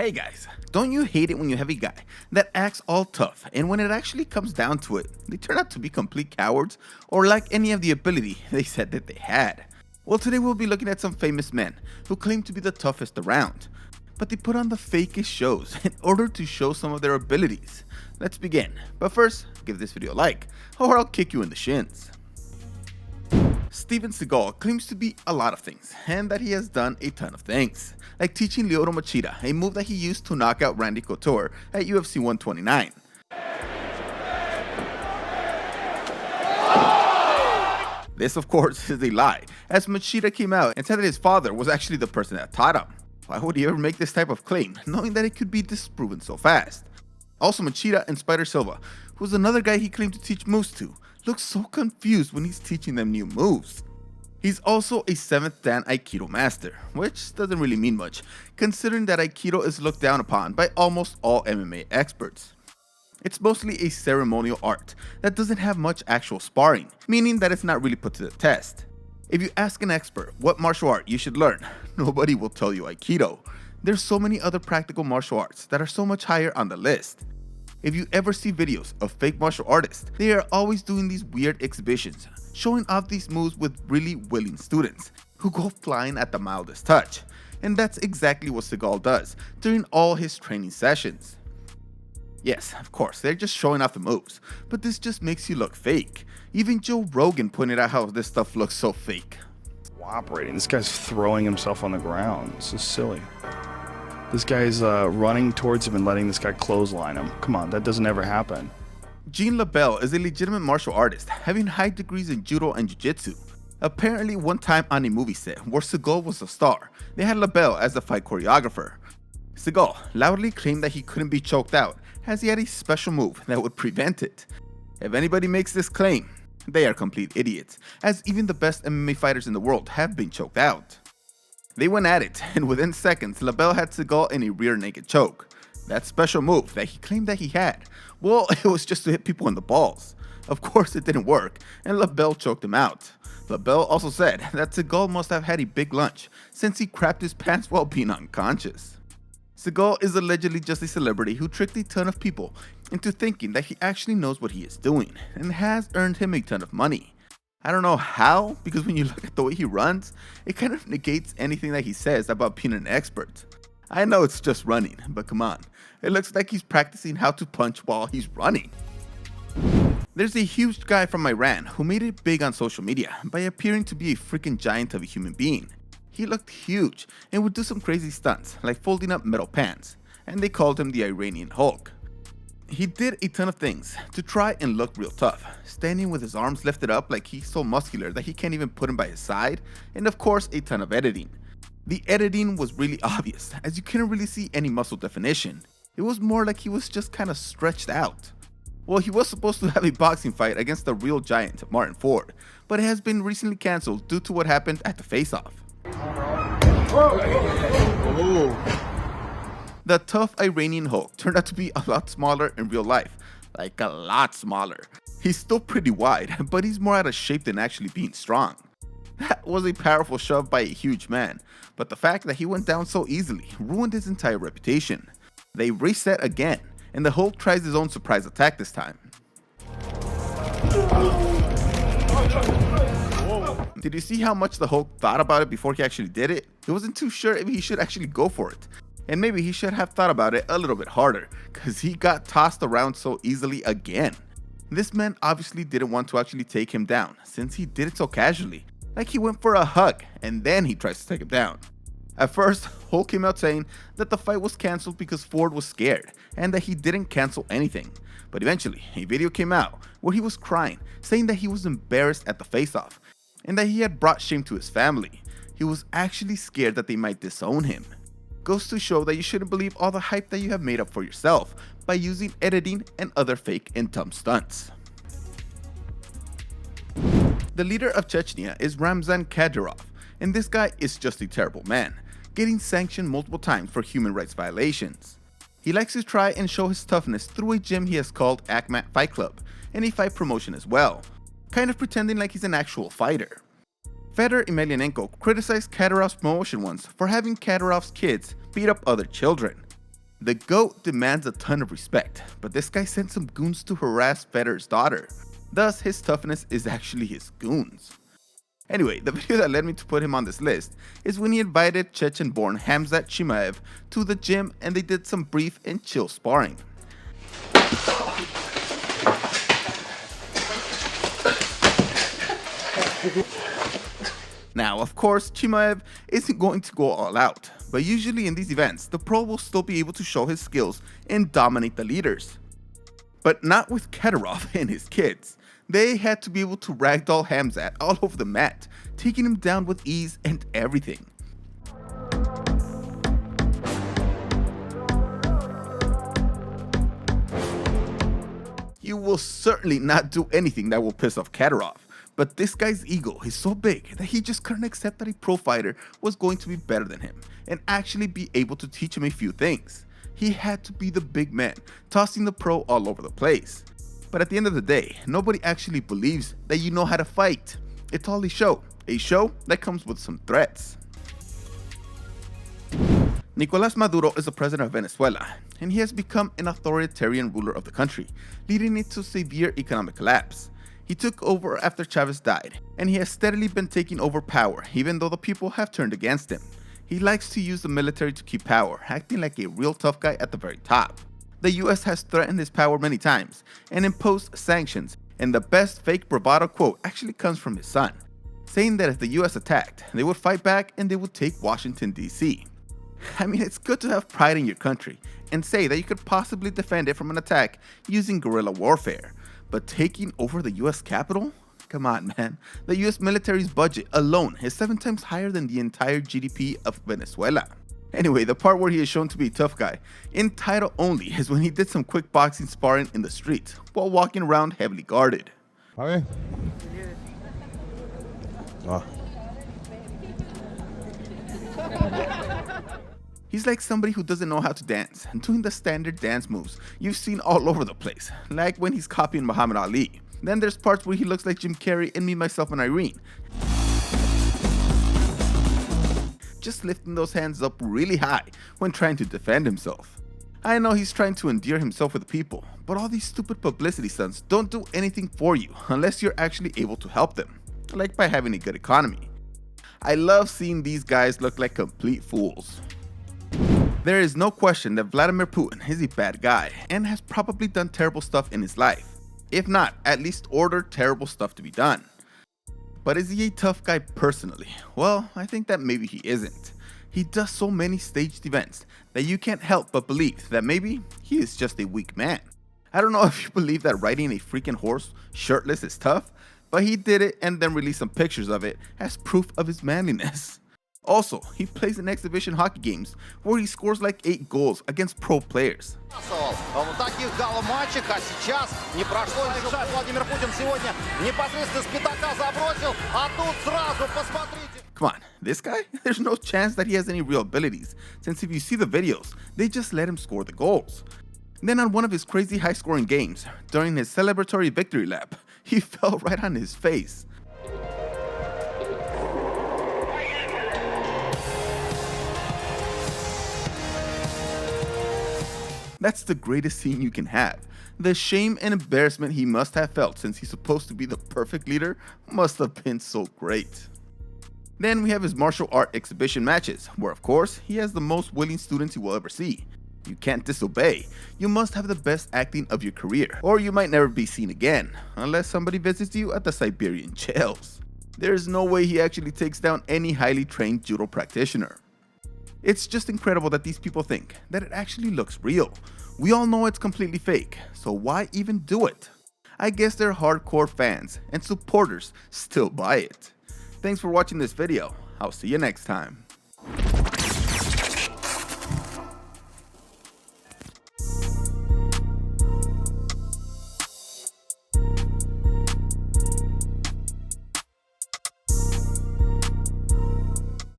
Hey guys, don't you hate it when you have a guy that acts all tough and when it actually comes down to it, they turn out to be complete cowards or lack any of the ability they said that they had? Well, today we'll be looking at some famous men who claim to be the toughest around, but they put on the fakest shows in order to show some of their abilities. Let's begin, but first, give this video a like or I'll kick you in the shins. Steven Seagal claims to be a lot of things, and that he has done a ton of things, like teaching Lyoto Machida a move that he used to knock out Randy Couture at UFC 129. This of course is a lie, as Machida came out and said that his father was actually the person that taught him. Why would he ever make this type of claim, knowing that it could be disproven so fast? Also, Machida and Spider Silva, who was another guy he claimed to teach moves to, looks so confused when he's teaching them new moves. He's also a 7th Dan Aikido master, which doesn't really mean much, considering that Aikido is looked down upon by almost all MMA experts. It's mostly a ceremonial art that doesn't have much actual sparring, meaning that it's not really put to the test. If you ask an expert what martial art you should learn, nobody will tell you Aikido. There's so many other practical martial arts that are so much higher on the list. If you ever see videos of fake martial artists, they are always doing these weird exhibitions, showing off these moves with really willing students, who go flying at the mildest touch. And that's exactly what Seagal does during all his training sessions. Yes, of course, they're just showing off the moves, but this just makes you look fake. Even Joe Rogan pointed out how this stuff looks so fake. Cooperating. This guy's throwing himself on the ground. This is silly. This guy's running towards him and letting this guy clothesline him. Come on, that doesn't ever happen. Jean LaBelle is a legitimate martial artist, having high degrees in judo and jiu-jitsu. Apparently, one time on a movie set where Seagal was the star, they had LaBelle as the fight choreographer. Seagal loudly claimed that he couldn't be choked out, as he had a special move that would prevent it. If anybody makes this claim, they are complete idiots, as even the best MMA fighters in the world have been choked out. They went at it, and within seconds, LaBelle had Seagal in a rear naked choke. That special move that he claimed that he had, well, it was just to hit people in the balls. Of course it didn't work, and LaBelle choked him out. LaBelle also said that Seagal must have had a big lunch, since he crapped his pants while being unconscious. Seagal is allegedly just a celebrity who tricked a ton of people into thinking that he actually knows what he is doing, and has earned him a ton of money. I don't know how, because when you look at the way he runs, it kind of negates anything that he says about being an expert. I know it's just running, but come on, it looks like he's practicing how to punch while he's running. There's a huge guy from Iran who made it big on social media by appearing to be a freaking giant of a human being. He looked huge and would do some crazy stunts like folding up metal pans, and they called him the Iranian Hulk. He did a ton of things to try and look real tough, standing with his arms lifted up like he's so muscular that he can't even put him by his side, and of course a ton of editing. The editing was really obvious, as you couldn't really see any muscle definition. It was more like he was just kinda stretched out. Well, he was supposed to have a boxing fight against the real giant, Martin Ford, but it has been recently cancelled due to what happened at the face-off. The tough Iranian Hulk turned out to be a lot smaller in real life, like a lot smaller. He's still pretty wide, but he's more out of shape than actually being strong. That was a powerful shove by a huge man, but the fact that he went down so easily ruined his entire reputation. They reset again, and the Hulk tries his own surprise attack this time. Did you see how much the Hulk thought about it before he actually did it? He wasn't too sure if he should actually go for it. And maybe he should have thought about it a little bit harder, cause he got tossed around so easily again. This man obviously didn't want to actually take him down, since he did it so casually, like he went for a hug and then he tries to take him down. At first, Hulk came out saying that the fight was cancelled because Ford was scared, and that he didn't cancel anything. But eventually, a video came out where he was crying, saying that he was embarrassed at the face-off, and that he had brought shame to his family. He was actually scared that they might disown him. Goes to show that you shouldn't believe all the hype that you have made up for yourself by using editing and other fake and dumb stunts. The leader of Chechnya is Ramzan Kadyrov, and this guy is just a terrible man, getting sanctioned multiple times for human rights violations. He likes to try and show his toughness through a gym he has called Akhmat Fight Club, and a fight promotion as well, kind of pretending like he's an actual fighter. Fedor Emelianenko criticized Kadyrov's promotion once for having Kadyrov's kids beat up other children. The GOAT demands a ton of respect, but this guy sent some goons to harass Federer's daughter. Thus, his toughness is actually his goons. Anyway, the video that led me to put him on this list is when he invited Chechen-born Ramzan Kadyrov to the gym and they did some brief and chill sparring. Now, of course, Chimaev isn't going to go all out, but usually in these events, the pro will still be able to show his skills and dominate the leaders. But not with Kadyrov and his kids. They had to be able to ragdoll Ramzan all over the mat, taking him down with ease and everything. You will certainly not do anything that will piss off Kadyrov. But this guy's ego is so big that he just couldn't accept that a pro fighter was going to be better than him and actually be able to teach him a few things. He had to be the big man, tossing the pro all over the place. But at the end of the day, nobody actually believes that you know how to fight. It's all a show that comes with some threats. Nicolas Maduro is the president of Venezuela, and he has become an authoritarian ruler of the country, leading it to severe economic collapse. He took over after Chavez died, and he has steadily been taking over power even though the people have turned against him. He likes to use the military to keep power, acting like a real tough guy at the very top. The US has threatened his power many times and imposed sanctions, and the best fake bravado quote actually comes from his son, saying that if the US attacked, they would fight back and they would take Washington, D.C. I mean, it's good to have pride in your country and say that you could possibly defend it from an attack using guerrilla warfare. But taking over the US Capitol? Come on, man. The US military's budget alone is 7 times higher than the entire GDP of Venezuela. Anyway, the part where he is shown to be a tough guy, in title only, is when he did some quick boxing sparring in the streets while walking around heavily guarded. He's like somebody who doesn't know how to dance and doing the standard dance moves you've seen all over the place, like when he's copying Muhammad Ali. Then there's parts where he looks like Jim Carrey in Me, Myself and Irene, just lifting those hands up really high when trying to defend himself. I know he's trying to endear himself with the people, but all these stupid publicity stunts don't do anything for you unless you're actually able to help them, like by having a good economy. I love seeing these guys look like complete fools. There is no question that Vladimir Putin is a bad guy and has probably done terrible stuff in his life. If not, at least ordered terrible stuff to be done. But is he a tough guy personally? Well, I think that maybe he isn't. He does so many staged events that you can't help but believe that maybe he is just a weak man. I don't know if you believe that riding a freaking horse shirtless is tough, but he did it and then released some pictures of it as proof of his manliness. Also, he plays in exhibition hockey games where he scores like 8 goals against pro players. Come on, this guy? There's no chance that he has any real abilities, since if you see the videos, they just let him score the goals. Then on one of his crazy high-scoring games, during his celebratory victory lap, he fell right on his face. That's the greatest scene you can have. The shame and embarrassment he must have felt since he's supposed to be the perfect leader must have been so great. Then we have his martial art exhibition matches, where of course he has the most willing students you will ever see. You can't disobey. You must have the best acting of your career, or you might never be seen again, unless somebody visits you at the Siberian jails. There is no way he actually takes down any highly trained judo practitioner. It's just incredible that these people think that it actually looks real. We all know it's completely fake, so why even do it? I guess they're hardcore fans and supporters still buy it. Thanks for watching this video. I'll see you next time.